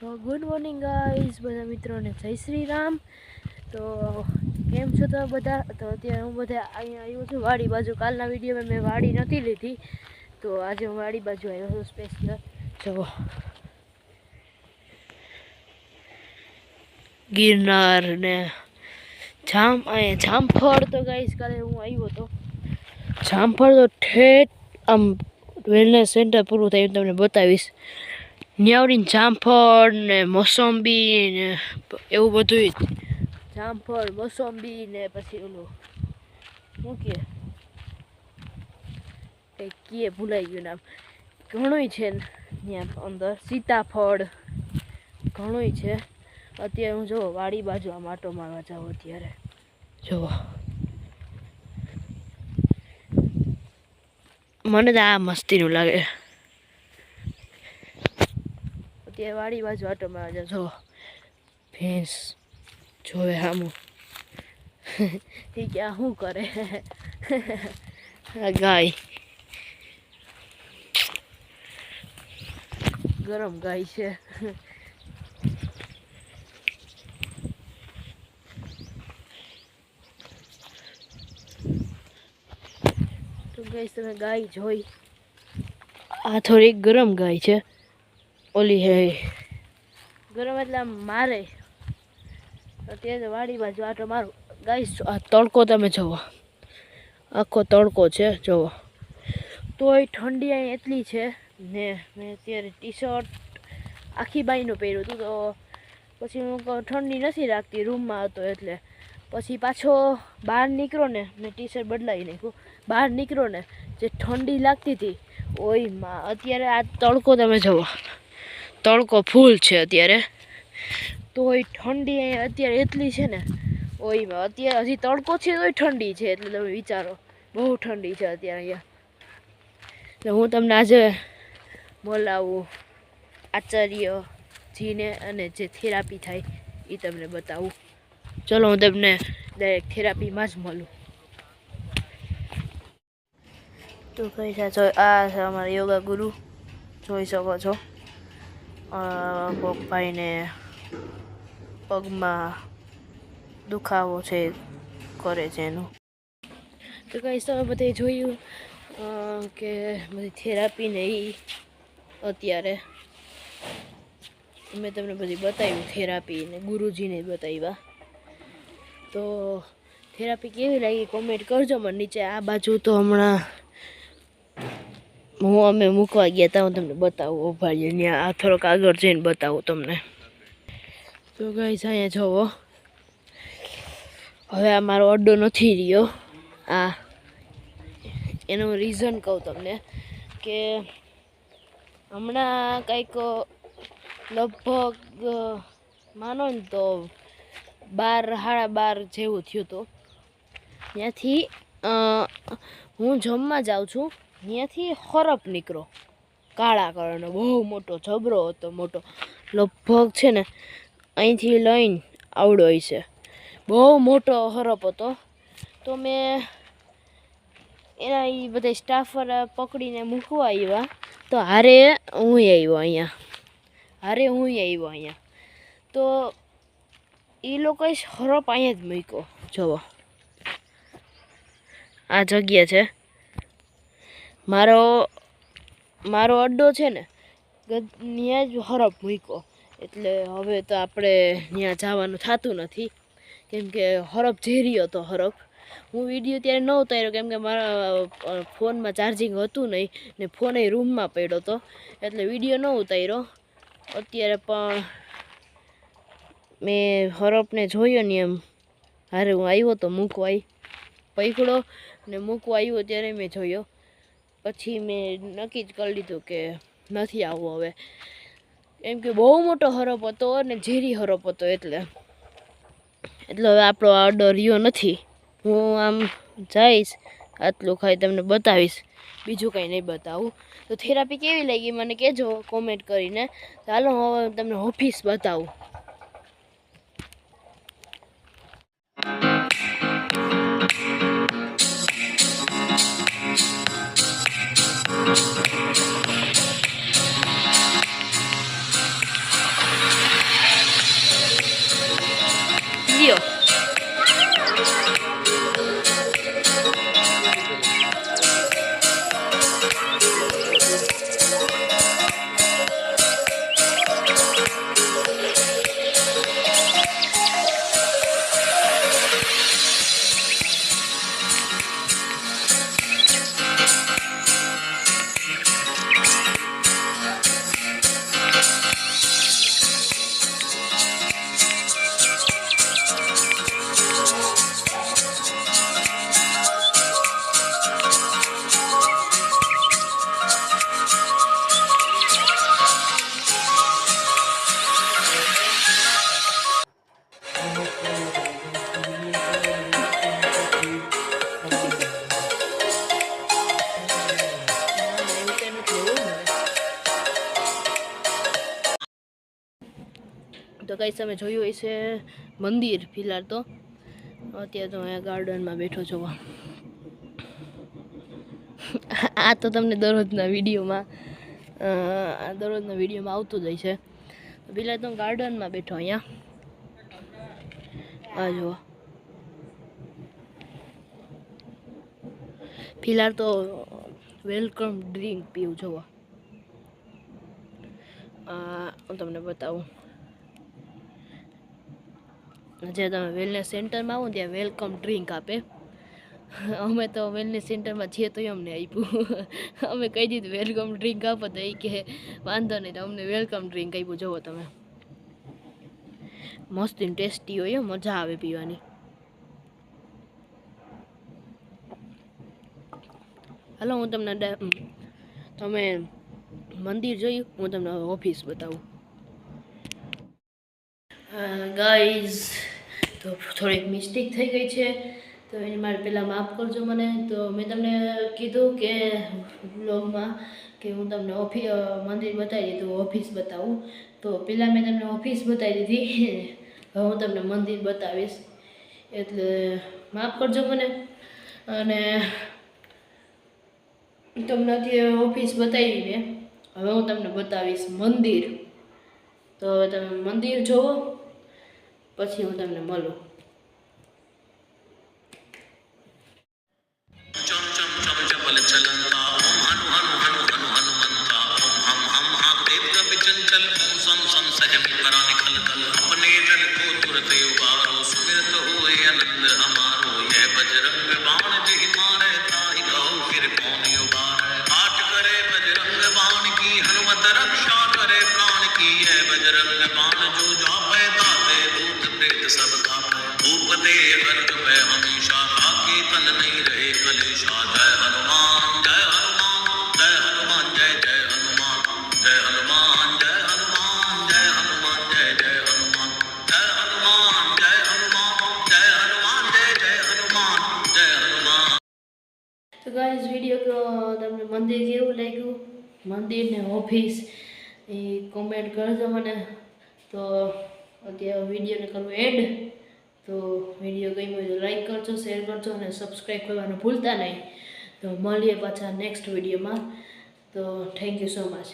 તો good morning guys બધા મિત્રોને જય શ્રી રામ। તો કેમ છો તો બધા? તો અત્યારે હું બધા અહીંયા આવ્યો છું વાડી બાજુ। કાલના વિડીયોમાં મેં વાડી નથી લીધી, તો આજે હું વાડી બાજુ આવ્યો છું સ્પેશિયલ। જો ગિરનાર ને અહીંયા જામફળ તો ગાઈઝ કાલે હું આવ્યો તો જામફળ તો ઠેઠ આમ વેલનેસ સેન્ટર પૂરું થયું તમને બતાવીશ। ન્યાવડીને જામફળ ને મોસંબી ને એવું બધું જામફળ મોસંબી ને પછી ઓલું શું કહે ભૂલાઈ ગયું નામ, ઘણું છે ત્યાં અંદર સીતાફળ ઘણું છે। અત્યારે હું જો વાડી બાજુ આમ આટો મારવા જાઉં અત્યારે જો મને તો આ મસ્તીનું લાગે। અત્યારે વાડી બાજુ આટો મારવા જાઉં જો ભેંસ જોવે સામું એ ક્યાં શું કરે આ ગાય ગરમ ગાય છે। તો ગાઈસ તમે ગાય જોઈ, આ થોડી ગરમ ગાય છે, ઓલી હે ગરમ એટલે આમ મારે। અત્યારે વાડી બાજુ આટો મારું ગાઈસ। આ તડકો તમે જુઓ, આખો તડકો છે જુઓ, તોય ઠંડી અહીં એટલી છે ને। મેં અત્યારે ટી શર્ટ આખી બાઈનું પહેર્યું હતું, તો પછી હું ઠંડી નથી રાખતી રૂમમાં હતો એટલે પછી પાછો બહાર નીકળો ને મેં ટી શર્ટ બદલાવી નાખ્યું। બહાર નીકળો ને જે ઠંડી લાગતી હતી ઓયમાં, અત્યારે આ તડકો તમે જુઓ, તડકો ફૂલ છે અત્યારે, તોય ઠંડી અહીં અત્યારે એટલી છે ને ઓયમાં। અત્યારે હજી તડકો છે તોય ઠંડી છે, એટલે તમે વિચારો બહુ ઠંડી છે અત્યારે અહીંયા। તો હું તમને આજે બોલાવું આચાર્યજીને અને જે થેરાપી થાય એ તમને બતાવું। ચલો હું તમને ડાયરેક્ટ થેરાપીમાં જ મળું। તો કઈ છો, આ છે અમારા યોગા ગુરુ, જોઈ શકો છો। પપ્પાઈને પગમાં દુખાવો છે કરે છે એનું। તો કઈ તમે બધે જોયું કે બધી થેરાપી ને એ અત્યારે મેં તમને બધી બતાવ્યું થેરાપી ને ગુરુજીને બતાવ્યા। તો થેરાપી કેવી લાગી કોમેન્ટ કરજો મને નીચે। આ બાજુ તો હમણાં અમે મૂકવા ગયા હતા, હું તમને બતાવું ઉભાડીએ ત્યાં, આ થોડોક આગળ જઈને બતાવું તમને। તો ગાઈસ અહીંયા જોવો, હવે આ મારો અડ્ડો નથી રહ્યો। આ એનું રીઝન કહું તમને કે હમણાં કંઈક લગભગ માનો ને તો 12:30 જેવું થયું હતું। ત્યાંથી હું જમવા જાઉં છું, ત્યાંથી હરપ નીકળો કાળા કલરનો બહુ મોટો જબરો હતો, મોટો લગભગ છે ને અહીંથી લઈને આવડો છે, બહુ મોટો હરપ હતો। તો મેં એના એ બધા સ્ટાફવાળા પકડીને મૂકવા આવ્યા, તો હારે હું આવ્યો અહીંયા। તો એ લોકોએ હરપ અહીંયા જ મૂક્યો, જુઓ આ જગ્યા છે મારો અડ્ડો છે ને, ત્યાં જ હરપ મૂક્યો। એટલે હવે તો આપણે ત્યાં જવાનું થતું નથી, કેમ કે હરપ ઝેરી હતો હરપ। હું વિડીયો ત્યારે ન ઉતાર્યો કેમ કે મારા ફોનમાં ચાર્જિંગ હતું નહીં ને ફોન એ રૂમમાં પડ્યો હતો, એટલે વિડીયો ન ઉતાર્યો। અત્યારે પણ મેં હરપને જોયો ને એમ હારે હું આવ્યો તો મૂકવા પકડો ને મૂકવા આવ્યો ત્યારે મેં જોયો। પછી મેં નક્કી જ કરી લીધું કે નથી આવવું હવે, કેમ કે બહુ મોટો હરપ હતો અને ઝેરી હરપ હતો, એટલે હવે આપણો અડ્ડો રહ્યો નથી। હું આમ જઈશ, આટલું ખાઈ તમને બતાવીશ, બીજું કંઈ નહીં બતાવું। તો થેરાપી કેવી લાગી મને કહેજો કોમેન્ટ કરીને। ચાલો હવે તમને ઓફિસ બતાવું। તો કંઈ તમે જોયું હોય છે મંદિર ફિલહાલ તો અત્યારે તો અહીંયા ગાર્ડનમાં બેઠો છો. આ તો તમને દરરોજના વિડીયોમાં આવતું જ હોય છે. ફિલહાલ તો ગાર્ડનમાં બેઠો અહીંયા. આ જુઓ ફિલહાલ તો વેલકમ ડ્રિંક પીવું જોવો. હું તમને બતાવું, જે તમે વેલનેસ સેન્ટરમાં આવો ત્યાં વેલકમ ડ્રિંક આપે. અમે તો વેલનેસ સેન્ટરમાં છીએ તો અમને આપ્યું. અમે કહી દીધું વેલકમ ડ્રિંક આપો તો એ કે વાંધો નહીં, તો અમને વેલકમ ડ્રિંક આપ્યું. જોવો તમે, મસ્ત ટેસ્ટી હોય, મજા આવે પીવાની. હાલો હું તમને તમે મંદિર જોયું, હું તમને ઓફિસ બતાવું. ગાઈઝ તો થોડીક મિસ્ટેક થઈ ગઈ છે, તો એની મારે પહેલાં માફ કરજો મને. તો મેં તમને કીધું કે બ્લોગમાં કે હું તમને મંદિર બતાવી દીધું, ઓફિસ બતાવું. તો પહેલાં મેં તમને ઓફિસ બતાવી દીધી, હવે હું તમને મંદિર બતાવીશ, એટલે માફ કરજો મને. અને તમને અત્યારે ઓફિસ બતાવી મેં, હવે હું તમને બતાવીશ મંદિર. તો હવે તમે મંદિર જોવો, પછી હું તમને મળું. તો ગાઈઝ વિડીયો તમને મંદિર કેવું લાગ્યું, મંદિર ને ઓફિસ, એ કોમેન્ટ કરજો મને. તો અત્યારે વિડીયોને કરવું એડ. તો વિડીયો ગમ્યો હોય તો લાઈક કરજો, શેર કરજો અને સબસ્ક્રાઈબ કરવાનું ભૂલતા નહીં. તો મળીએ પાછા નેક્સ્ટ વિડીયોમાં. તો થેન્ક યુ સો મચ.